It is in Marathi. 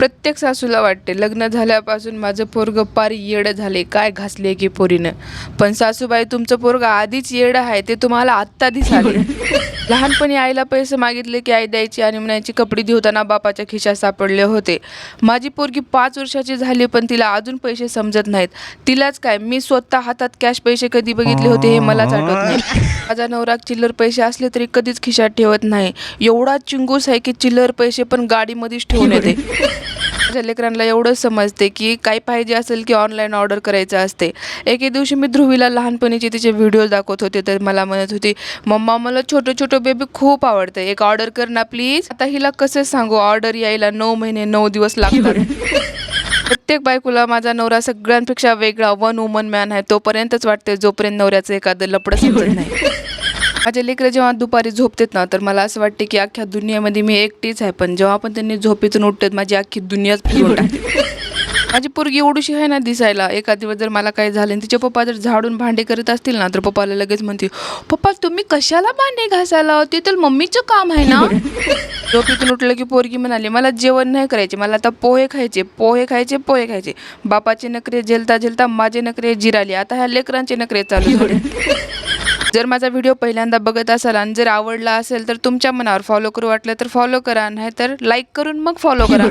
प्रत्येक सासूला वाटते लग्न झाल्यापासून माझं पोरगं पार येडं झाले, काय घासले की पोरीनं. पण सासूबाई, तुमचं पोरगं आधीच येडं आहे, ते तुम्हाला आत्ता दिसाले. लहानपणी आईला पैसे मागितले की आई द्यायची आणि म्हणायची कपडे धुताना बापाच्या खिशात सापडले होते. माझी पोरगी 5 वर्षाची झाली पण तिला अजून पैसे समजत नाहीत. तिलाच काय, मी स्वतः हातात कॅश पैसे कधी बघितले होते हे मलाच आठवत नाही. माझा नवरा चिल्लर पैसे असले तरी कधीच खिशात ठेवत नाही. एवढा चिंगूस आहे की चिल्लर पैसे पण गाडीमध्येच ठेवून येते. माझ्या लेकरांना एवढं समजते की काही पाहिजे असेल की ऑनलाईन ऑर्डर करायचं असते. एके दिवशी मी ध्रुवीला लहानपणीचे तिचे व्हिडिओ दाखवत होते तर मला म्हणत होती, मम्मा मला छोटं छोटं बेबी खूप आवडतं, एक ऑर्डर कर ना प्लीज. आता हिला कसं सांगू, ऑर्डर यायला 9 महिने 9 दिवस लागतात. प्रत्येक बायकोला माझा नवरा सगळ्यांपेक्षा वेगळा वन वुमन मॅन आहे तोपर्यंतच वाटते जोपर्यंत नवऱ्याचं एखादं लपडं समजत नाही. माझे लेकरं जेव्हा दुपारी झोपतात ना तर मला असं वाटते की अख्ख्या दुनियामध्ये मी एकटीच आहे, पण जेव्हा पण त्यांनी झोपेतून उठतात माझी अख्खी दुनियाच फिरून टाकते. माझी पोरगी एवढीशी आहे ना दिसायला, एका दिवस जर मला काही झालं आणि तिचे पप्पा जर झाडून भांडे करत असतील ना तर पप्पाला लगेच म्हणते, पप्पा तुम्ही कशाला भांडे घासायला, ते तर मम्मीचं काम आहे ना. झोपेतून उठलं की पोरगी म्हणाली, मला जेवण नाही करायचे, मला आता पोहे खायचे पोहे खायचे पोहे खायचे. बापाचे नखरे झेलता झेलता माझे नखरे जिराले, आता ह्या लेकरांचे नखरे चालू झाले. जर माझा व्हिडिओ पहिल्यांदा बघत असाल आणि जर आवडला असेल तर तुमच्या मनावर, फॉलो करू वाटलं तर फॉलो करा, नाही तर लाईक करून मग फॉलो करा.